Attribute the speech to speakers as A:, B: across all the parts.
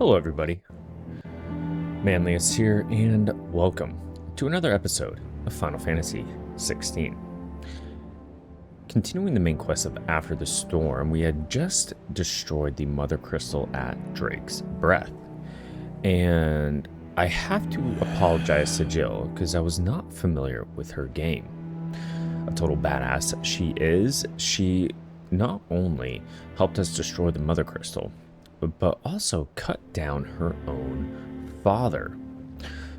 A: Hello, everybody. Manlius here, and welcome to another episode of Final Fantasy XVI. Continuing the main quest of After the Storm, we had just destroyed the Mother Crystal at Drake's Breath. And I have to apologize to Jill because I was not familiar with her game. A total badass she is, she not only helped us destroy the Mother Crystal, but also cut down her own father,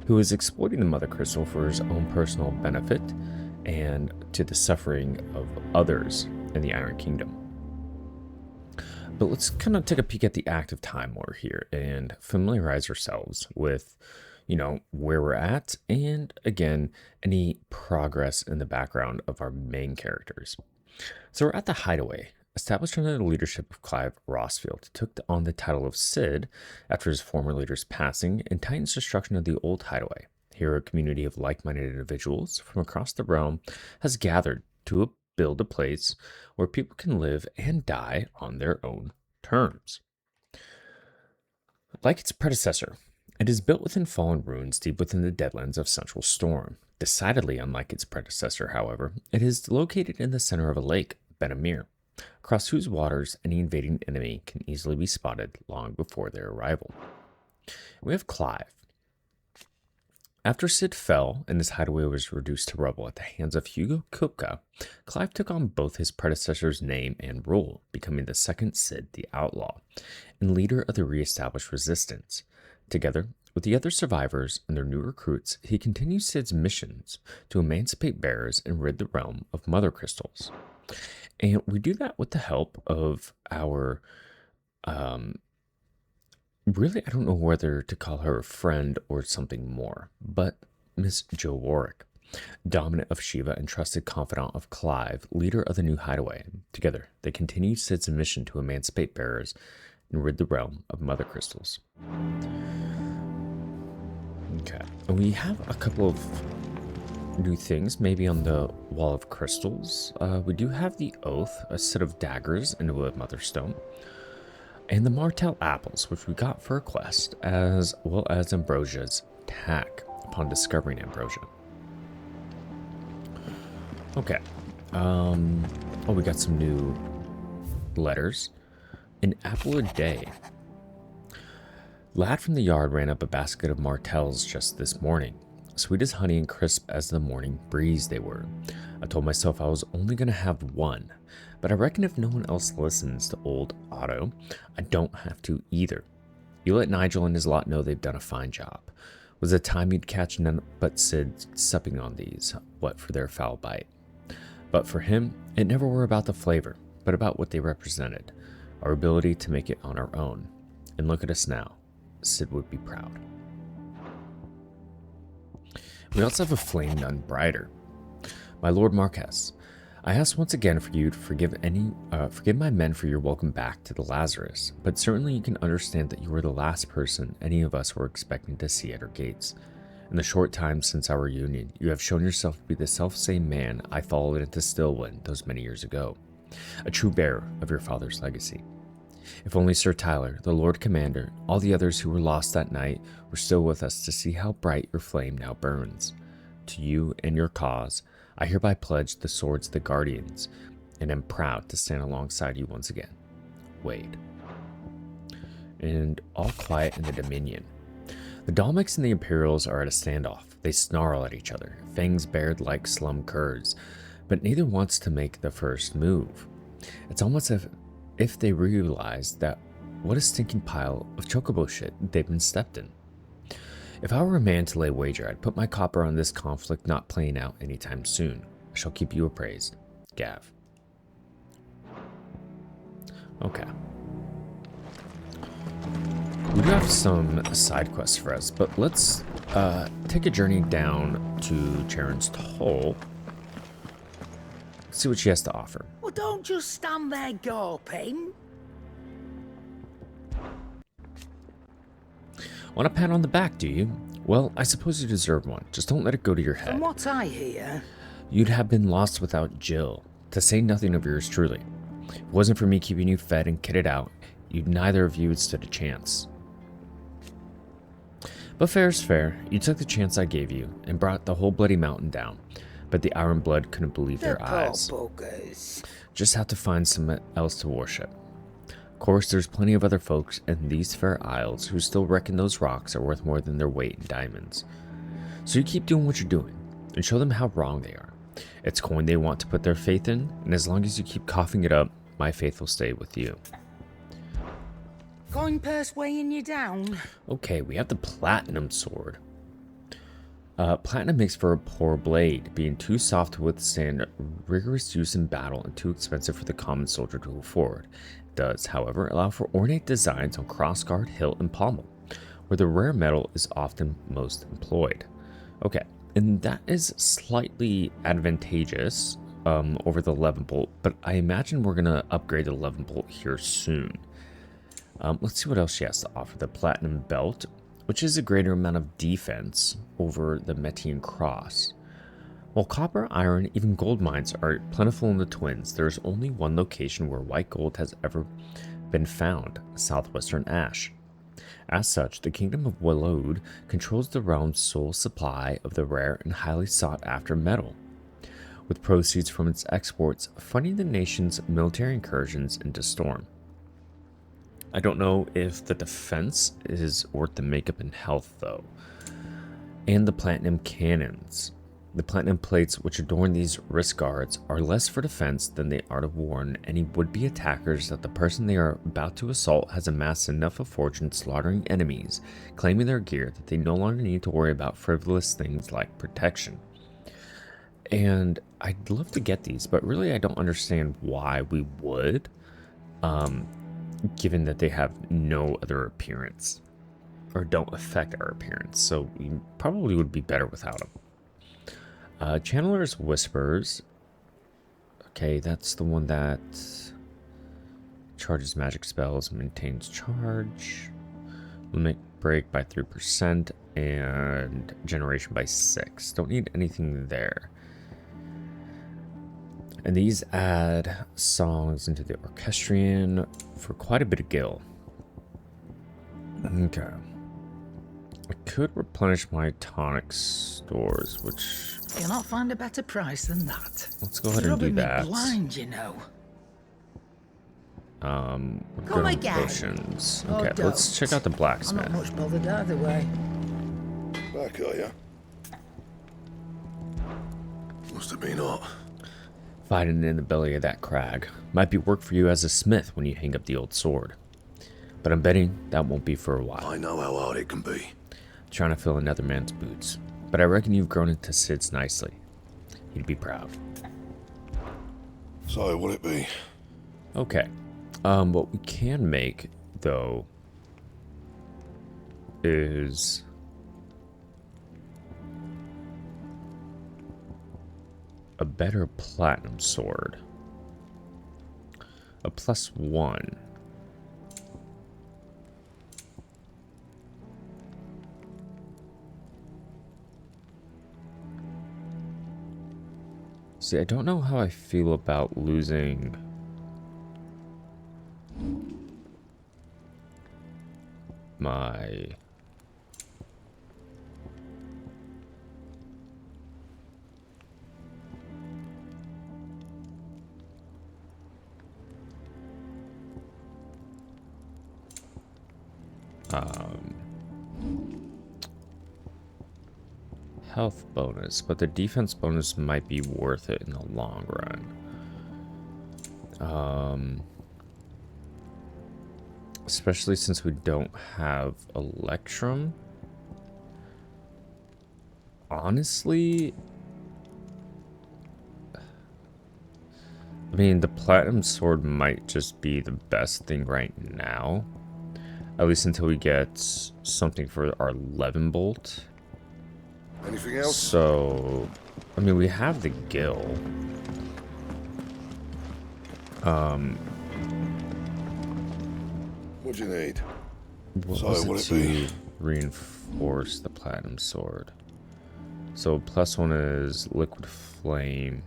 A: who is exploiting the Mother Crystal for his own personal benefit and to the suffering of others in the Iron Kingdom. But let's kind of take a peek at the active time order here and familiarize ourselves with, where we're at, and again, any progress in the background of our main characters. So we're at the Hideaway, established under the leadership of Clive Rosfield, took on the title of Cid after his former leader's passing, and Titan's destruction of the old Hideaway. Here, a community of like-minded individuals from across the realm has gathered to build a place where people can live and die on their own terms. Like its predecessor, it is built within fallen ruins deep within the deadlands of Central Storm. Decidedly unlike its predecessor, however, it is located in the center of a lake, Benamir, across whose waters any invading enemy can easily be spotted long before their arrival. We have Clive. After Cid fell and his hideaway was reduced to rubble at the hands of Hugo Kupka, Clive took on both his predecessor's name and role, becoming the second Cid the Outlaw and leader of the re-established resistance. Together with the other survivors and their new recruits, he continues Cid's missions to emancipate bearers and rid the realm of Mother Crystals. And we do that with the help of our, really, I don't know whether to call her a friend or something more, but Miss Jill Warwick, dominant of Shiva and trusted confidant of Clive, leader of the new hideaway. Together, they continue Cid's mission to emancipate bearers and rid the realm of Mother Crystals. Okay, and we have a couple of new things, maybe on the Wall of Crystals. We do have the Oath, a set of daggers into a Mother Stone, and the Martel apples, which we got for a quest, as well as Ambrosia's tack upon discovering Ambrosia. Okay. We got some new letters. An apple a day. Lad from the yard ran up a basket of Martels just this morning. Sweet as honey and crisp as the morning breeze they were. I told myself I was only going to have one, but I reckon if no one else listens to old Otto, I don't have to either. You let Nigel and his lot know they've done a fine job. Was the time you'd catch none but Cid supping on these, what for their foul bite. But for him, it never were about the flavor, but about what they represented, our ability to make it on our own. And look at us now. Cid would be proud. We also have a flame none brighter. My Lord Marquess, I ask once again for you to forgive my men for your welcome back to the Lazarus, but certainly you can understand that you were the last person any of us were expecting to see at our gates. In the short time since our reunion, you have shown yourself to be the self-same man I followed into Stillwind those many years ago, a true bearer of your father's legacy. If only Sir Tyler, the Lord Commander, all the others who were lost that night were still with us to see how bright your flame now burns. To you and your cause, I hereby pledge the swords of the Guardians, and am proud to stand alongside you once again. Wade. And all quiet in the Dominion. The Dalmecs and the Imperials are at a standoff. They snarl at each other, fangs bared like slum curs, but neither wants to make the first move. It's almost as if they realize that what a stinking pile of chocobo shit they've been stepped in. If I were a man to lay wager, I'd put my copper on this conflict not playing out anytime soon. I shall keep you appraised. Gav. Okay. We do have some side quests for us, but let's take a journey down to Charon's Toll. See what she has to offer.
B: Well, don't just stand there gawping.
A: Want a pat on the back, do you? Well, I suppose you deserve one. Just don't let it go to your head.
B: From what I hear,
A: You'd have been lost without Jill, to say nothing of yours truly. If it wasn't for me keeping you fed and kitted out, neither of you had stood a chance. But fair's fair. You took the chance I gave you and brought the whole bloody mountain down. But the Iron Blood couldn't believe
B: The
A: their
B: poor
A: eyes.
B: buggers.
A: Just have to find someone else to worship. Of course, there's plenty of other folks in these fair isles who still reckon those rocks are worth more than their weight in diamonds. So you keep doing what you're doing and show them how wrong they are. It's coin they want to put their faith in, and as long as you keep coughing it up, my faith will stay with you.
B: Coin purse weighing you down.
A: Okay, we have the platinum sword. Platinum makes for a poor blade, being too soft to withstand rigorous use in battle and too expensive for the common soldier to afford. It does, however, allow for ornate designs on crossguard, hilt, and pommel, where the rare metal is often most employed. Okay, and that is slightly advantageous over the 11 bolt, but I imagine we're going to upgrade the 11 bolt here soon. Let's see what else she has to offer. The platinum belt, which is a greater amount of defense over the Metian cross. While copper, iron, even gold mines are plentiful in the Twins, there is only one location where white gold has ever been found, southwestern Ash. As such, the Kingdom of Wallode controls the realm's sole supply of the rare and highly sought after metal, with proceeds from its exports funding the nation's military incursions into Storm. I don't know if the defense is worth the makeup and health, though. And the platinum cannons. The platinum plates which adorn these wrist guards are less for defense than they are to warn any would-be attackers that the person they are about to assault has amassed enough of fortune slaughtering enemies, claiming their gear, that they no longer need to worry about frivolous things like protection. And I'd love to get these, but really I don't understand why we would. Given that they have no other appearance or don't affect our appearance, so we probably would be better without them. Channeler's Whispers. Okay, that's the one that charges magic spells, maintains charge, limit break by 3%, and generation by 6. Don't need anything there. And these add songs into the orchestrion for quite a bit of gil. Okay. I could replenish my tonic stores, which...
B: You'll not find a better price than that.
A: Let's go ahead and do that.
B: Blind, you know.
A: We're
B: Come
A: going
B: again.
A: potions.
B: Oh,
A: Okay, let's
B: don't.
A: check out the
B: I'm
A: blacksmith.
B: not much bothered either way.
C: Back, are ya? Must have been hot.
A: Fighting in the belly of that crag might be work for you as a smith when you hang up the old sword. But I'm betting that won't be for a while.
C: I know how hard it can be.
A: Trying to fill another man's boots. But I reckon you've grown into Sid's nicely. He'd be proud.
C: So, what'll it be?
A: Okay. What we can make, though, is... a better platinum sword. A +1. See, I don't know how I feel about losing my... health bonus, but the defense bonus might be worth it in the long run. Especially since we don't have Electrum. Honestly, I mean, the platinum sword might just be the best thing right now. At least until we get something for our 11 bolt.
C: Anything else?
A: So, I mean, we have the gil.
C: What do you need?
A: What
C: So,
A: was
C: what'll
A: it
C: it be?
A: to reinforce the platinum sword? So +1 is liquid flame.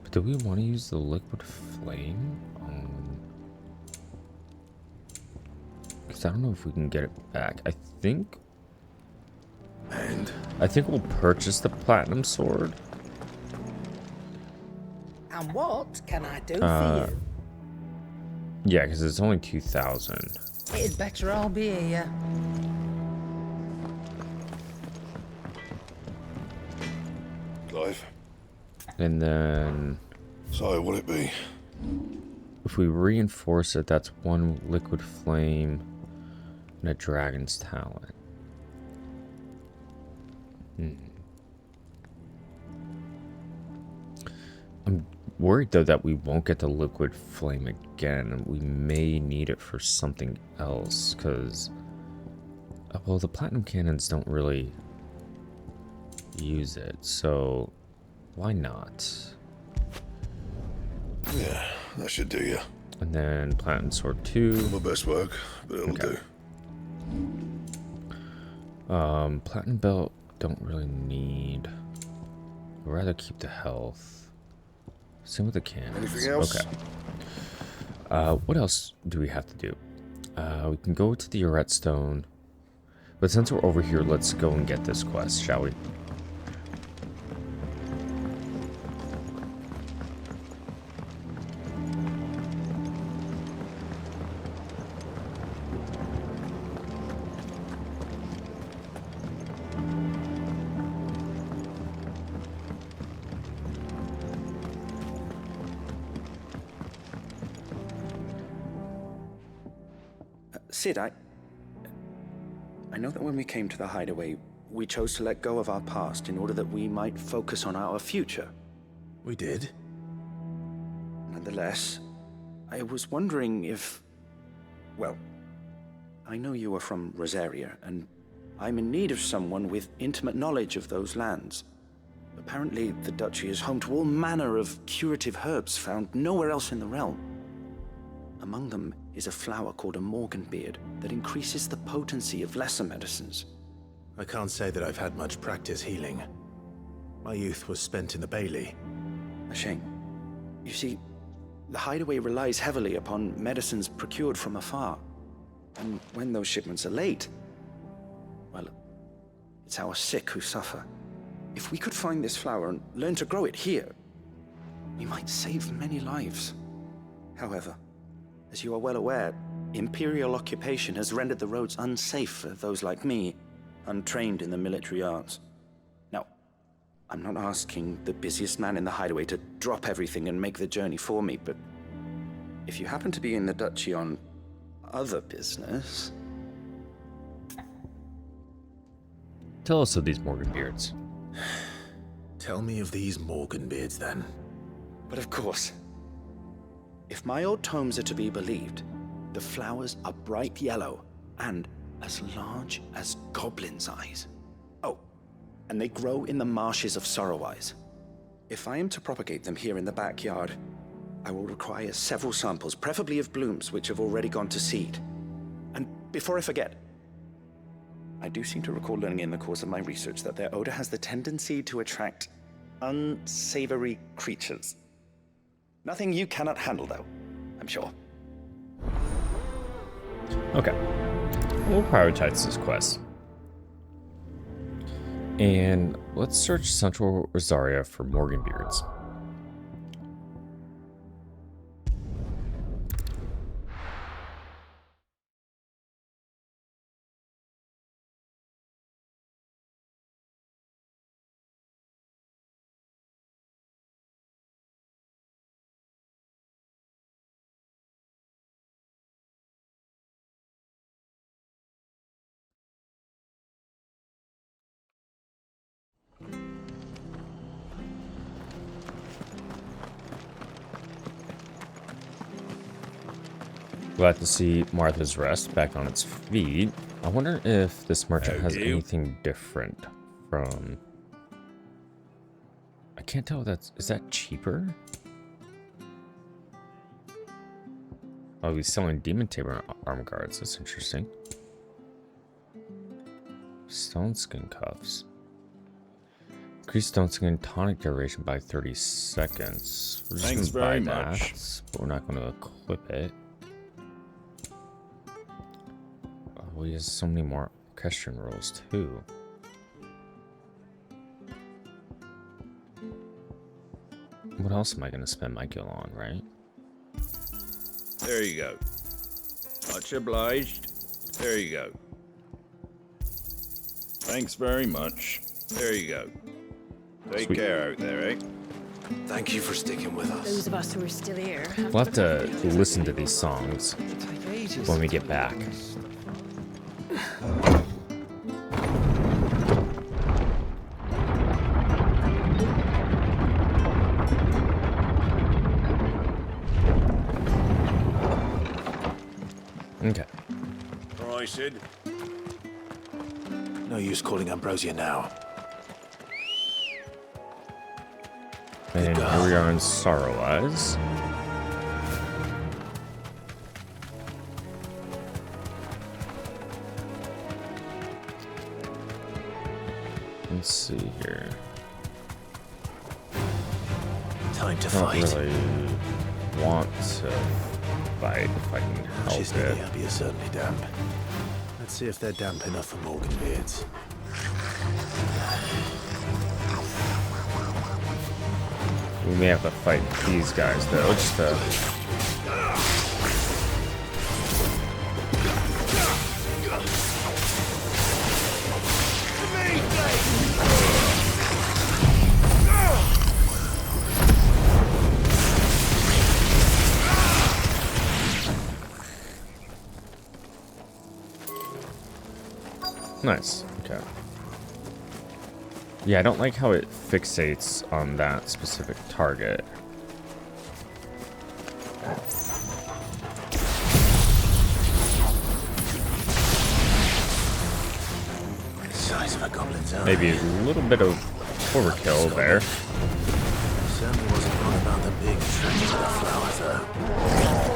A: But do we want to use the liquid flame? Because I don't know if we can get it back. I think
C: And
A: we'll purchase the platinum sword.
B: And what can I do for you?
A: Yeah, because it's only 2,000.
B: It'd better all be here.
C: Clive.
A: And then
C: So what'll it be?
A: if we reinforce it, that's one liquid flame and a dragon's talent. I'm worried though that we won't get the liquid flame again. We may need it for something else because, well, the platinum cannons don't really use it, so why not?
C: Yeah, that should do you.
A: And then platinum sword 2.
C: My best work, but it'll
A: Okay.
C: do.
A: Platinum belt don't really need. I'd rather keep the health. Same with the cannons.
C: Anything else?
A: Okay. What else do we have to do? We can go to the Uret Stone. But since we're over here, let's go and get this quest, shall we?
D: Sid, I know that when we came to the hideaway, we chose to let go of our past in order that we might focus on our future.
C: We did?
D: Nonetheless, I was wondering if... Well, I know you are from Rosaria, and I'm in need of someone with intimate knowledge of those lands. Apparently, the duchy is home to all manner of curative herbs found nowhere else in the realm. Among them is a flower called a morganbeard that increases the potency of lesser medicines.
E: I can't say that I've had much practice healing. My youth was spent in the Bailey.
D: A shame. You see, the hideaway relies heavily upon medicines procured from afar. And when those shipments are late, well, it's our sick who suffer. If we could find this flower and learn to grow it here, we might save many lives. However, as you are well aware, Imperial occupation has rendered the roads unsafe for those like me, untrained in the military arts. Now, I'm not asking the busiest man in the hideaway to drop everything and make the journey for me, but if you happen to be in the duchy on other business...
A: Tell us of these Morganbeards.
E: Tell me of these Morganbeards, then.
D: But of course, if my old tomes are to be believed, the flowers are bright yellow and as large as goblins' eyes. Oh, and they grow in the marshes of Sorrowwise. If I am to propagate them here in the backyard, I will require several samples, preferably of blooms which have already gone to seed. And before I forget, I do seem to recall learning in the course of my research that their odor has the tendency to attract unsavory creatures. Nothing you cannot handle, though, I'm sure.
A: Okay. We'll prioritize this quest. And let's search Central Rosaria for Morganbeards. Glad to see Martha's Rest back on its feet. I wonder if this merchant has anything different from... I can't tell if that's... Is that cheaper? Oh, he's selling demon tamer arm guards. That's interesting. Stone skin cuffs. Increase stone skin tonic duration by 30 seconds. We're just gonna buy that, but we're not going to equip it. he has so many more orchestrion rules too. What else am I gonna spend my gil on, right?
F: There you go. Much obliged. There you go. Thanks very much. There you go. Take
A: Sweet.
F: care out there, eh?
E: Thank you for sticking with us.
G: Those of us who are still here.
A: We'll have to listen to these songs when we get back. Okay.
F: All right, Sid.
E: No use calling Ambrosia now.
A: And here we are in Sorrow Eyes. Let's see here.
E: Time to
A: I don't
E: fight.
A: really want to fight if I can help
E: She's near
A: it.
E: the Abbey is certainly damp. Let's see if they're damp enough for Morganbeards.
A: We may have to fight these guys though, just to... Nice, okay. Yeah, I don't like how it fixates on that specific target.
E: Size of a goblin's eye.
A: Maybe a little bit of overkill there.
E: Certainly wasn't one about the big attraction to the flowers, though.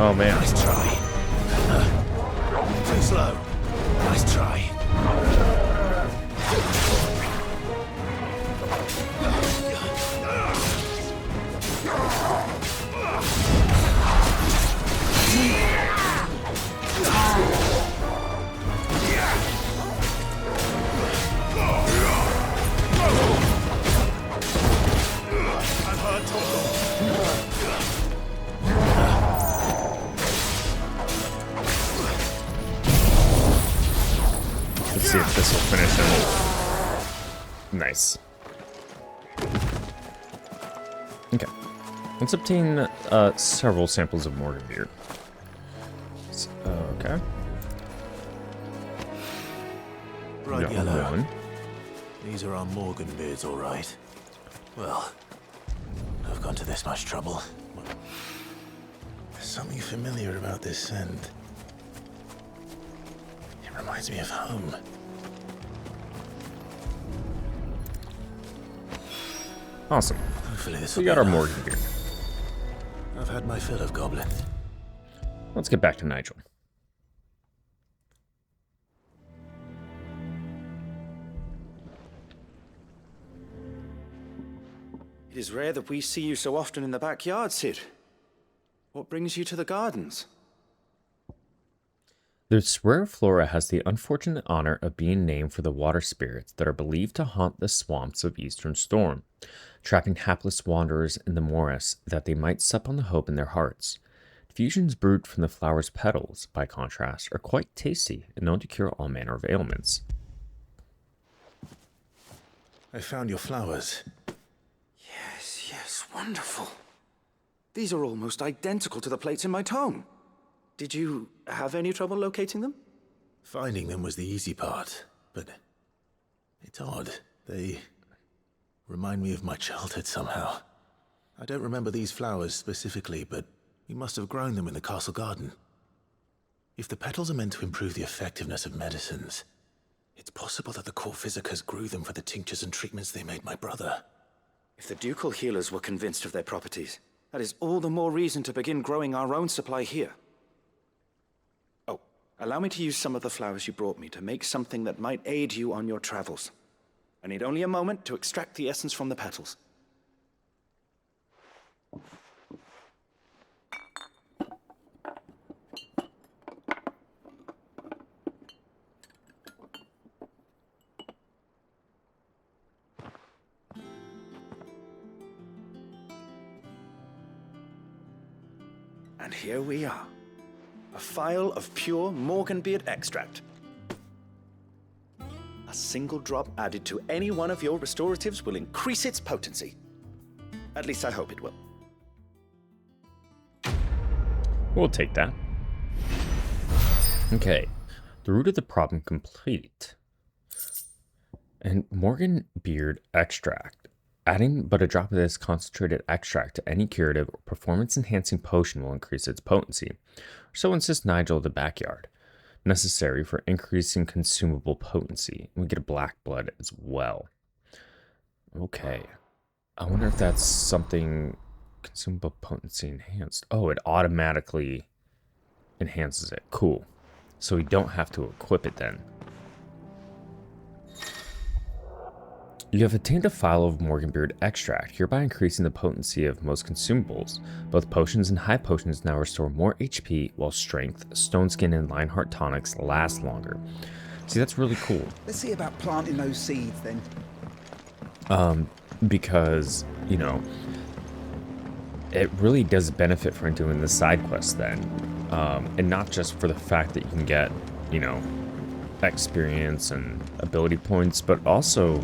A: Oh man.
E: Nice try. Too slow. Nice try.
A: Let's see if this will finish him. Nice. Okay. Let's obtain several samples of Morganbeard. Okay.
E: Bright
A: Got
E: yellow.
A: one.
E: These are our Morganbeards, all right. Well, I've gone to this much trouble. There's something familiar about this scent. It reminds me of home.
A: Awesome.
E: Hopefully this
A: We
E: will
A: got
E: be
A: our
E: enough.
A: Morganbeard.
E: I've had my fill of goblins.
A: Let's get back to Nigel.
D: It is rare that we see you so often in the backyard, Sid. What brings you to the gardens?
A: This rare flora has the unfortunate honor of being named for the water spirits that are believed to haunt the swamps of Eastern Storm, trapping hapless wanderers in the morass that they might sup on the hope in their hearts. Fusions brewed from the flower's petals, by contrast, are quite tasty and known to cure all manner of ailments.
E: I found your flowers.
D: Yes, wonderful. These are almost identical to the plates in my tome. Did you have any trouble locating them?
E: Finding them was the easy part, but it's odd. They remind me of my childhood somehow. I don't remember these flowers specifically, but we must have grown them in the castle garden. If the petals are meant to improve the effectiveness of medicines, it's possible that the court physicers grew them for the tinctures and treatments they made my brother.
D: If the ducal healers were convinced of their properties, that is all the more reason to begin growing our own supply here. Oh, allow me to use some of the flowers you brought me to make something that might aid you on your travels. I need only a moment to extract the essence from the petals. And here we are. A phial of pure Morganbeard extract. A single drop added to any one of your restoratives will increase its potency. At least I hope it will.
A: We'll take that. Okay, the root of the problem complete. And Morganbeard extract. Adding but a drop of this concentrated extract to any curative or performance-enhancing potion will increase its potency. So insists Nigel of the backyard. Necessary for increasing consumable potency. We get a black blood as well. Okay. I wonder if that's something consumable potency enhanced. Oh, it automatically enhances it. Cool. So we don't have to equip it then. You have obtained a phial of Morganbeard extract, hereby increasing the potency of most consumables. Both potions and high potions now restore more HP, while strength, stone skin, and Lionheart tonics last longer. See, that's really cool.
G: Let's see about planting those seeds then.
A: Because, you know, it really does benefit from doing the side quests then. And not just for the fact that you can get, you know, experience and ability points, but also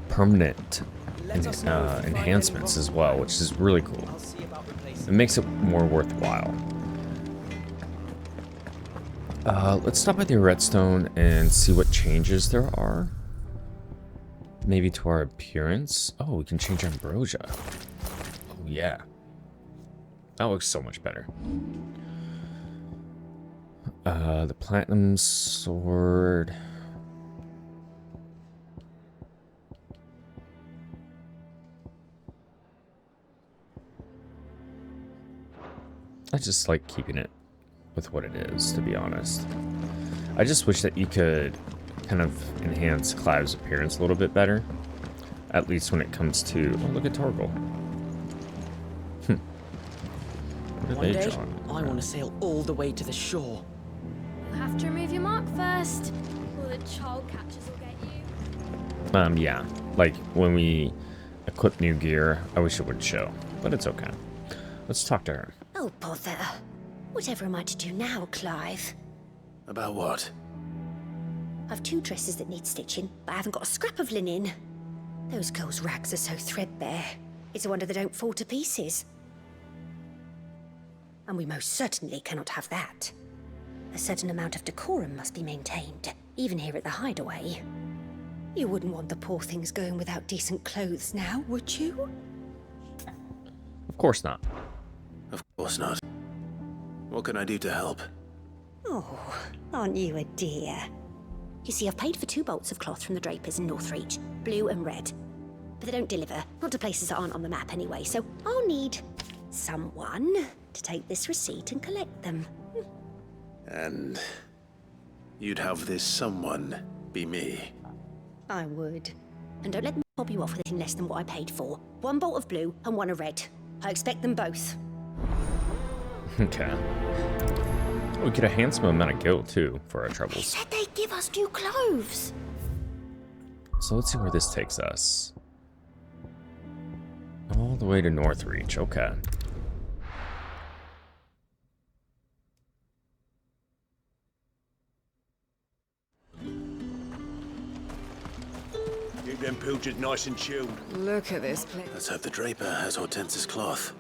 A: permanent enhancements as well, which is really cool. It makes it more worthwhile. Let's stop by the redstone and see what changes there are. Maybe to our appearance. Oh, we can change ambrosia. Oh yeah, that looks so much better. The platinum sword. I just like keeping it with what it is, to be honest. I just wish that you could kind of enhance Clive's appearance a little bit better. At least when it comes to... Oh, look at Torgal. What are
H: One
A: they
H: day,
A: drawing?
H: I want to sail all the way to the shore.
I: You'll have to remove your mark first, or the child catchers will get you.
A: Yeah. Like, when we equip new gear, I wish it would show. But it's okay. Let's talk to her.
J: Oh, bother. Whatever am I to do now, Clive?
E: About what?
J: I've 2 dresses that need stitching, but I haven't got a scrap of linen. Those girls' rags are so threadbare. It's a wonder they don't fall to pieces. And we most certainly cannot have that. A certain amount of decorum must be maintained, even here at the hideaway. You wouldn't want the poor things going without decent clothes now, would you?
A: Of course not.
E: Of course not. What can I do to help?
J: Oh, aren't you a dear? You see, I've paid for 2 bolts of cloth from the drapers in Northreach, blue and red. But they don't deliver, not to places that aren't on the map anyway, so I'll need someone to take this receipt and collect them.
E: And you'd have this someone be me.
J: I would. And don't let them fob you off with anything less than what I paid for. 1 bolt of blue and 1 of red. I expect them both.
A: Okay. We get a handsome amount of gil too for our
J: They
A: troubles.
J: said they'd give us new clothes.
A: So let's see where this takes us. All the way to Northreach. Okay.
F: Keep them pilchards nice and chilled.
H: Look at this place.
E: Let's hope the draper has Hortense's cloth.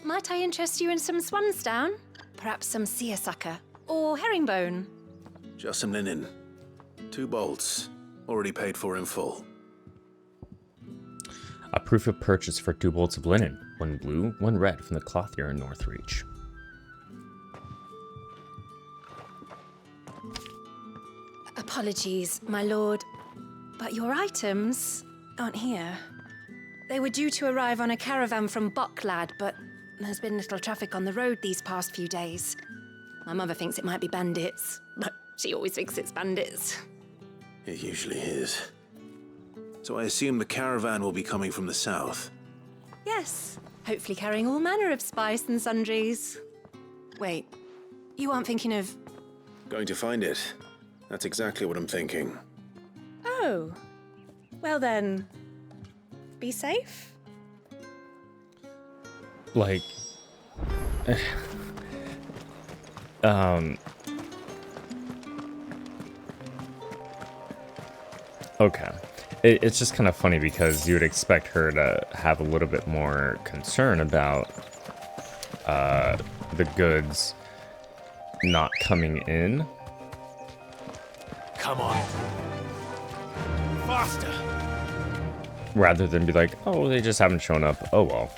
K: Might I interest you in some swansdown? Perhaps some seersucker or herringbone?
E: Just some linen. 2 bolts. Already paid for in full.
A: A proof of purchase for 2 bolts of linen. 1 blue, 1 red from the clothier in Northreach.
K: Apologies, my lord, but your items aren't here. They were due to arrive on a caravan from Bocklad, but there's been little traffic on the road these past few days. My mother thinks it might be bandits, but she always thinks it's bandits.
E: It usually is. So I assume the caravan will be coming from the south.
K: Yes, hopefully carrying all manner of spice and sundries. Wait, you aren't thinking of...
E: Going to find it. That's exactly what I'm thinking.
K: Oh, well then, be safe?
A: Like... Okay. It's just kind of funny because you would expect her to have a little bit more concern about the goods not coming in.
F: Come on. Faster.
A: Rather than be like, oh, they just haven't shown up. Oh, well.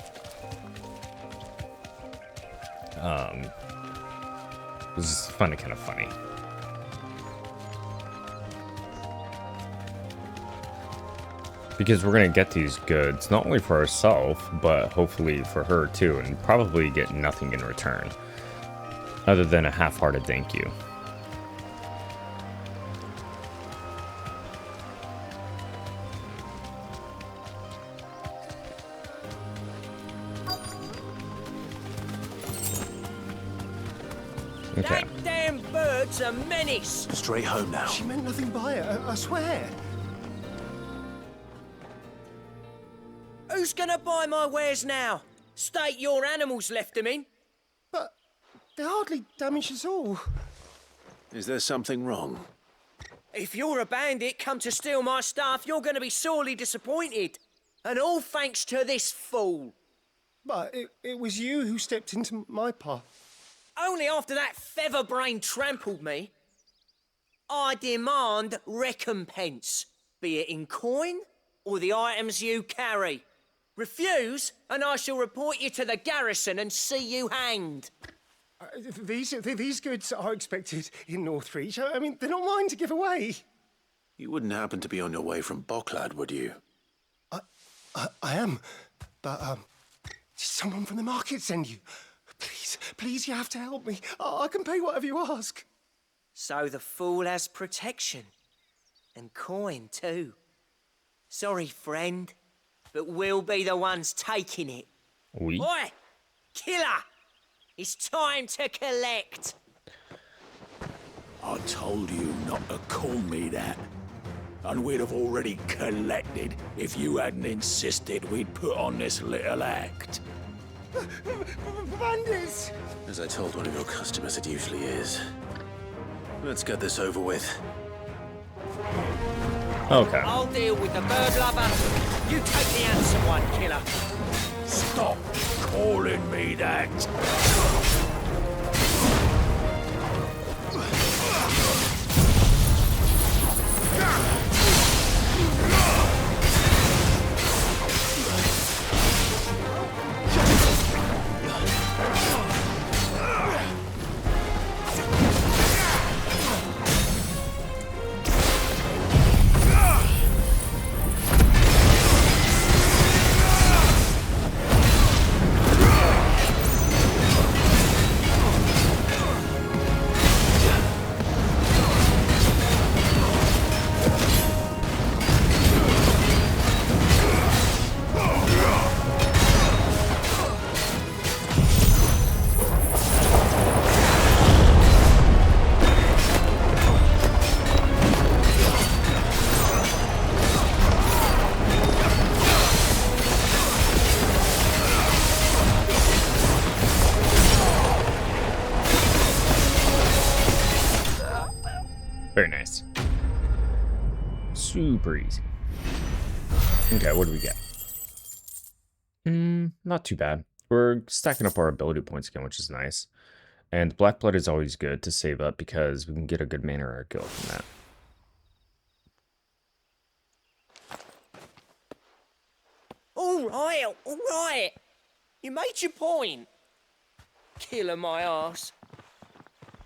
A: This is kind of funny. Because we're going to get these goods, not only for ourselves, but hopefully for her too, and probably get nothing in return. Other than a half-hearted thank you. Okay.
B: That damn bird's a menace.
E: Straight home now.
C: She meant nothing by it, I swear.
B: Who's gonna buy my wares now? State your animals left them in.
C: But they hardly damage us all.
E: Is there something wrong?
B: If you're a bandit come to steal my stuff, you're gonna be sorely disappointed. And all thanks to this fool.
C: But it was you who stepped into my path.
B: Only after that featherbrain trampled me. I demand recompense, be it in coin or the items you carry. Refuse, and I shall report you to the garrison and see you hanged.
C: These goods are expected in Northreach. I mean, they're not mine to give away.
E: You wouldn't happen to be on your way from Bocklad, would you?
C: I am, but did someone from the market send you? Please, you have to help me. I can pay whatever you ask.
B: So the fool has protection. And coin, too. Sorry, friend, but we'll be the ones taking it.
A: Oui.
B: Oi! Killer! It's time to collect!
F: I told you not to call me that. And we'd have already collected if you hadn't insisted we'd put on this little act.
C: Bandits!
E: As I told one of your customers, it usually is. Let's get this over with.
A: Okay.
B: I'll deal with the bird lover. You take the handsome one, killer.
F: Stop calling me that.
A: Very nice. Super easy. Okay, what do we get? Not too bad. We're stacking up our ability points again, which is nice. And black blood is always good to save up because we can get a good mana or a guild from that.
B: All right. You made your point. Killing my ass.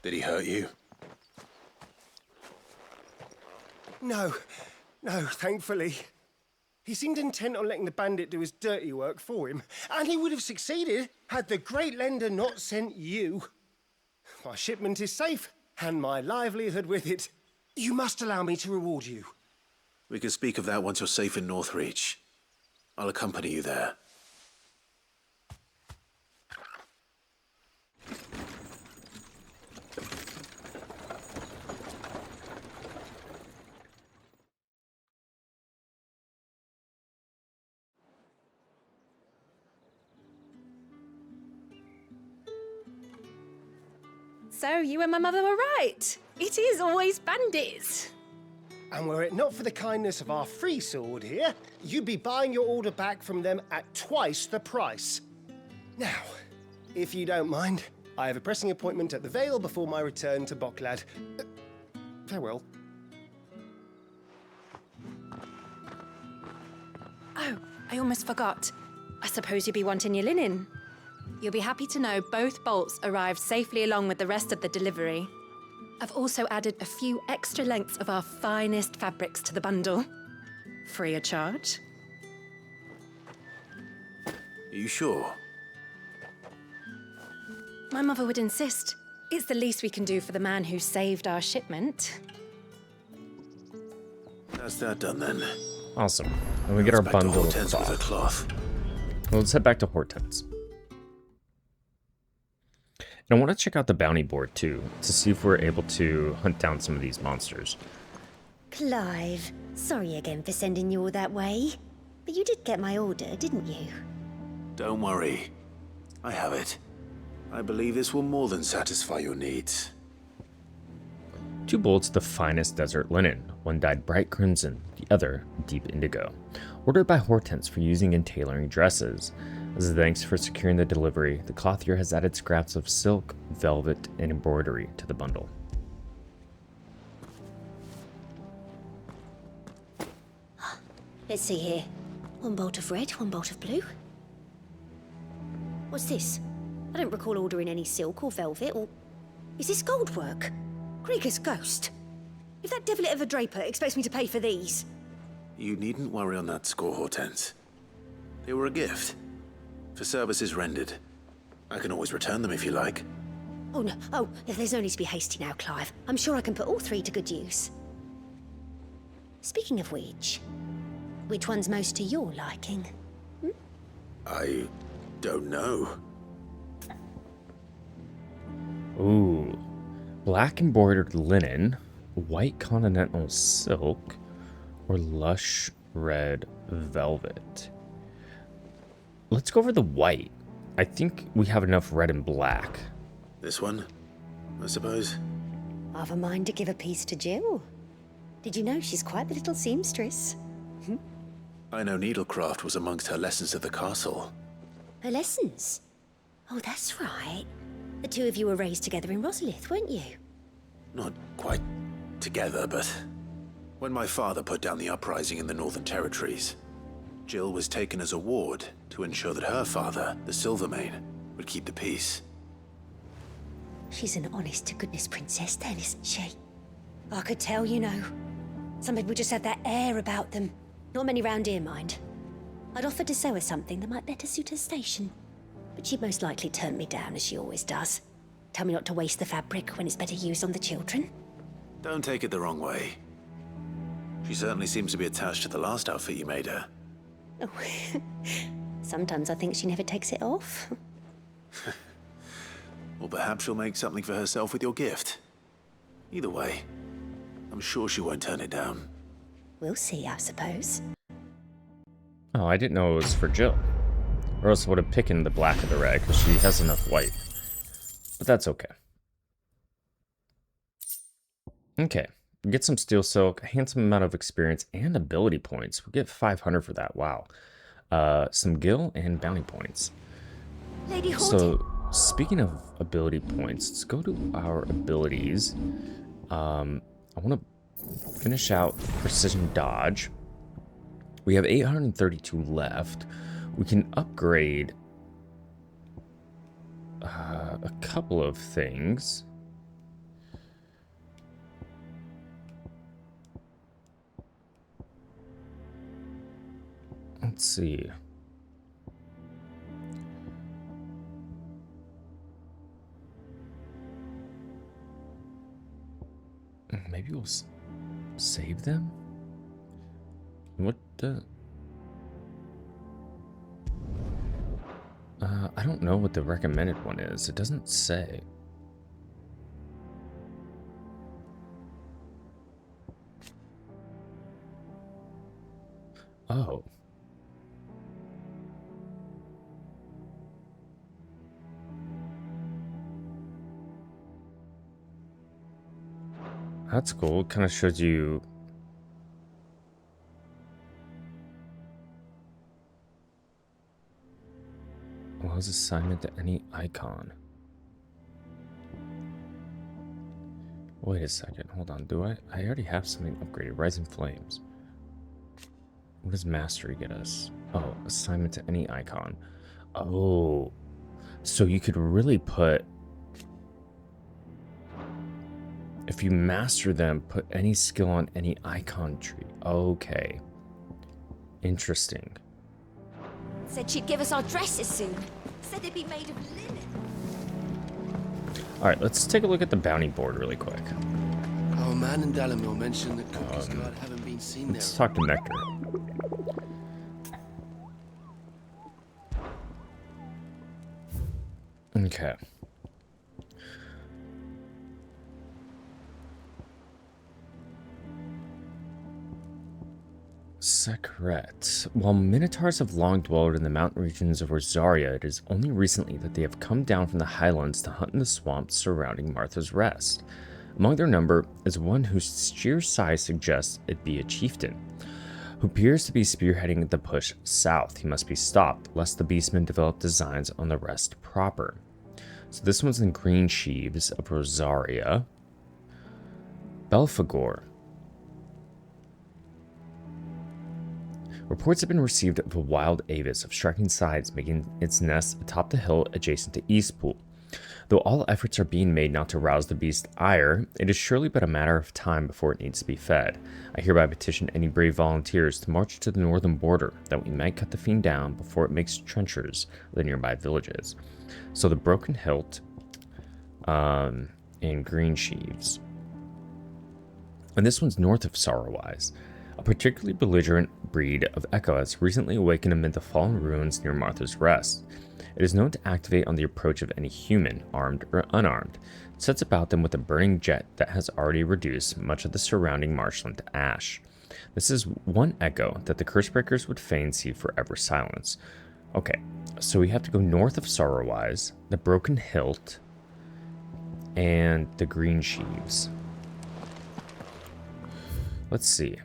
E: Did he hurt you?
C: No, thankfully. He seemed intent on letting the bandit do his dirty work for him, and he would have succeeded had the great lender not sent you. My shipment is safe, and my livelihood with it. You must allow me to reward you.
E: We can speak of that once you're safe in Northreach. I'll accompany you there.
K: So you and my mother were right. It is always bandits.
C: And were it not for the kindness of our free sword here, you'd be buying your order back from them at twice the price. Now, if you don't mind, I have a pressing appointment at the Vale before my return to Boklad. Farewell.
K: Oh, I almost forgot. I suppose you'll be wanting your linen. You'll be happy to know both bolts arrived safely along with the rest of the delivery. I've also added a few extra lengths of our finest fabrics to the bundle. Free of charge.
E: Are you sure?
K: My mother would insist. It's the least we can do for the man who saved our shipment.
E: That's that done then.
A: Awesome. And we get our bundle of
E: with a cloth.
A: Well, let's head back to Hortense. And I want to check out the bounty board too, to see if we're able to hunt down some of these monsters.
J: Clive, sorry again for sending you all that way. But you did get my order, didn't you?
E: Don't worry. I have it. I believe this will more than satisfy your needs.
A: 2 bolts of the finest desert linen, one dyed bright crimson, the other deep indigo. Ordered by Hortense for using in tailoring dresses. As a thanks for securing the delivery, the clothier has added scraps of silk, velvet, and embroidery to the bundle.
J: Let's see here. 1 bolt of red, 1 bolt of blue. What's this? I don't recall ordering any silk or velvet, or... Is this gold work? Krieger's ghost. If that devilet of a draper expects me to pay for these...
E: You needn't worry on that score, Hortense. They were a gift. For services rendered. I can always return them if you like.
J: Oh, no. Oh, there's no need to be hasty now, Clive. I'm sure I can put all 3 to good use. Speaking of which one's most to your liking?
E: I don't know.
A: Ooh. Black embroidered linen, white continental silk, or lush red velvet. Let's go over the white. I think we have enough red and black.
E: This one, I suppose?
J: I've a mind to give a piece to Jill. Did you know she's quite the little seamstress?
E: I know needlecraft was amongst her lessons at the castle.
J: Her lessons? Oh, that's right. The 2 of you were raised together in Rosalith, weren't you?
E: Not quite together, but when my father put down the uprising in the Northern Territories, Jill was taken as a ward to ensure that her father, the Silvermane, would keep the peace.
J: She's an honest-to-goodness princess then, isn't she? I could tell, you know. Some people just have that air about them. Not many round here, mind. I'd offered to sew her something that might better suit her station. But she'd most likely turn me down, as she always does. Tell me not to waste the fabric when it's better used on the children.
E: Don't take it the wrong way. She certainly seems to be attached to the last outfit you made her.
J: Oh, sometimes I think she never takes it off.
E: Or perhaps she'll make something for herself with your gift. Either way, I'm sure she won't turn it down.
J: We'll see, I suppose.
A: Oh, I didn't know it was for Jill. Or else I would have picked the black of the red, because she has enough white. But that's okay. Okay, We get some steel silk, a handsome amount of experience, and ability points. We get 500 for that. Wow. Some gil and bounty points.
J: Lady
A: So, speaking of ability points, let's go to our abilities. I want to finish out precision dodge. We have 832 left. We can upgrade a couple of things. Let's see. Maybe we'll save them? What the... I don't know what the recommended one is. It doesn't say. Oh. That's cool. It kind of shows you... Allows assignment to any icon. Wait a second. Hold on. Do I already have something upgraded. Rising Flames. What does Mastery get us? Oh, assignment to any icon. Oh. So you could really put... If you master them, put any skill on any icon tree. Okay. Interesting.
J: Said she'd give us our dresses soon. Said they'd be made of linen.
A: Alright, let's take a look at the bounty board really quick.
L: Our man in Dalamil mentioned that Cookie's Guard haven't been seen there.
A: Let's talk to Nectar. Okay. Secret. While Minotaurs have long dwelled in the mountain regions of Rosaria, it is only recently that they have come down from the highlands to hunt in the swamps surrounding Martha's Rest. Among their number is one whose sheer size suggests it be a chieftain, who appears to be spearheading the push south. He must be stopped, lest the beastmen develop designs on the rest proper. So this one's in Green Sheaves of Rosaria. Belphegor. Reports have been received of a wild avis of striking sides making its nest atop the hill adjacent to Eastpool. Though all efforts are being made not to rouse the beast's ire, it is surely but a matter of time before it needs to be fed. I hereby petition any brave volunteers to march to the northern border, that we might cut the fiend down before it makes trenchers of the nearby villages. So the Broken Hilt in Green Sheaves. And this one's north of Sorrowwise. A particularly belligerent breed of Echo has recently awakened amid the fallen ruins near Martha's Rest. It is known to activate on the approach of any human, armed or unarmed. It sets about them with a burning jet that has already reduced much of the surrounding marshland to ash. This is one Echo that the Cursebreakers would fain see forever silenced. Okay, so we have to go north of Sorrowwise, the Broken Hilt, and the Green Sheaves. Let's see.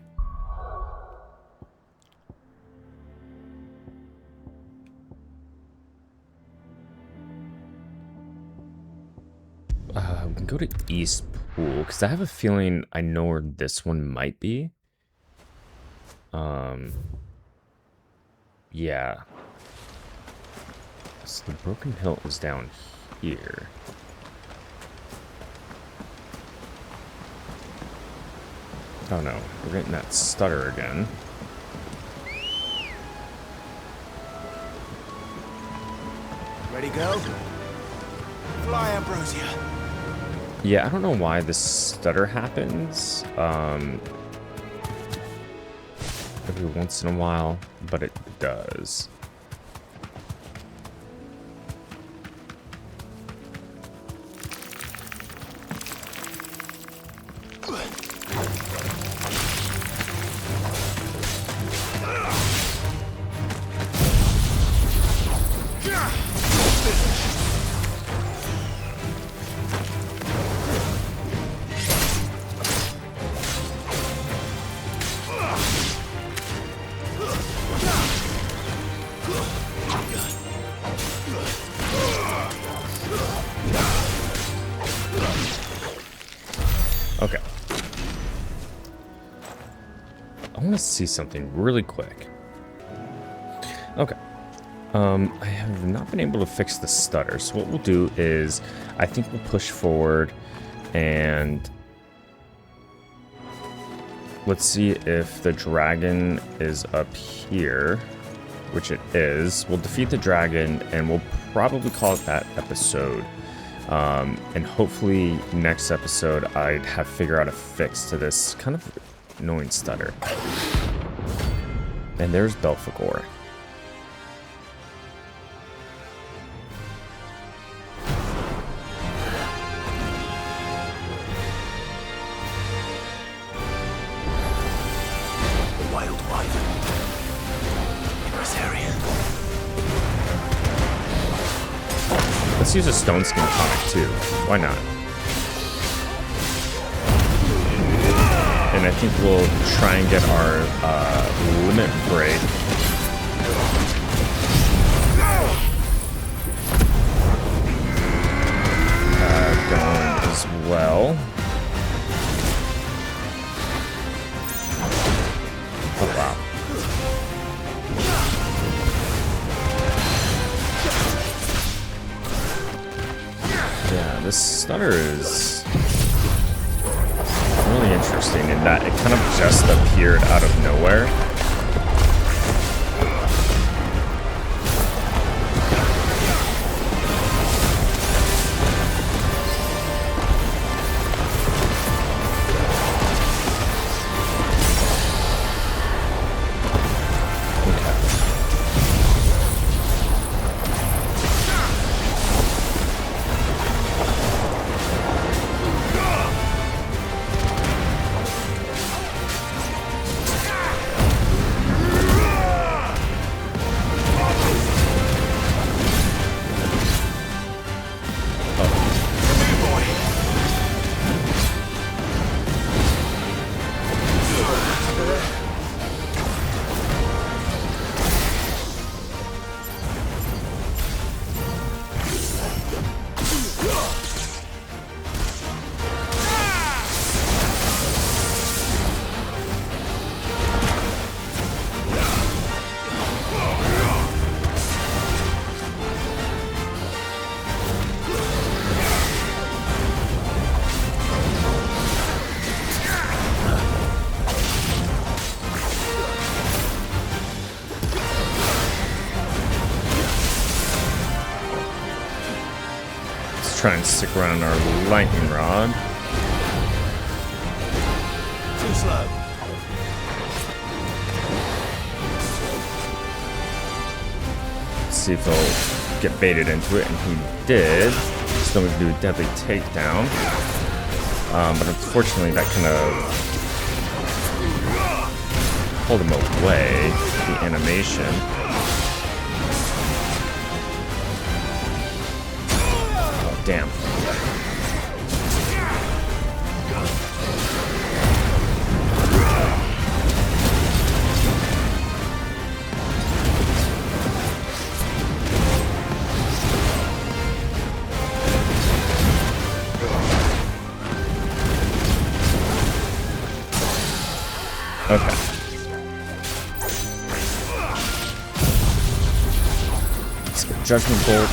A: We can go to East Pool, because I have a feeling I know where this one might be. Yeah. So the Broken Hill is down here. Oh no, we're getting that stutter again.
L: Ready, go? Fly, Ambrosia.
A: Yeah, I don't know why this stutter happens. Every once in a while, but it does. want to see something really quick. Okay. I have not been able to fix the stutter, so what we'll do is, I think we'll push forward and let's see if the dragon is up here, which it is. We'll defeat the dragon and we'll probably call it that episode. And hopefully next episode I'd have figured out a fix to this kind of annoying stutter. And there's Belphegor. Let's use a stone skin tonic too. Why not? And I think we'll try and get our limit break. Going as well. Oh wow. Yeah, this stutter is really interesting in that it kind of just appeared out of nowhere. Try and stick around our lightning rod.
F: Too slow.
A: Let's see if he'll get baited into it, and he did. So then we can do a deadly takedown. But unfortunately, that kind of pulled him away. The animation. Damn. Okay. Let's get Judgment Bolt.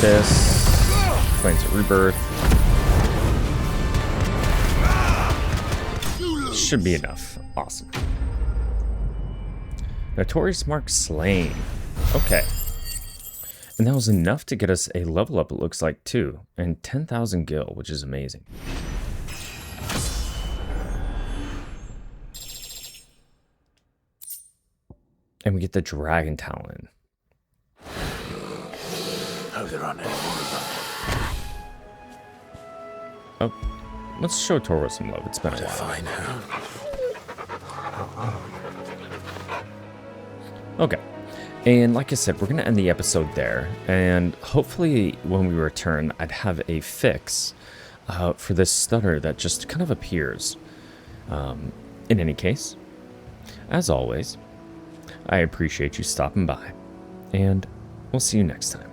A: This Flames of Rebirth should be enough. Awesome. Notorious Mark slain. Okay. And that was enough to get us a level up, it looks like, too. And 10,000 gil, which is amazing. And we get the Dragon Talon. Oh, let's show Toro some love. It's been a while. Okay, and like I said, we're going to end the episode there. And hopefully when we return, I'd have a fix for this stutter that just kind of appears. In any case, as always, I appreciate you stopping by. And we'll see you next time.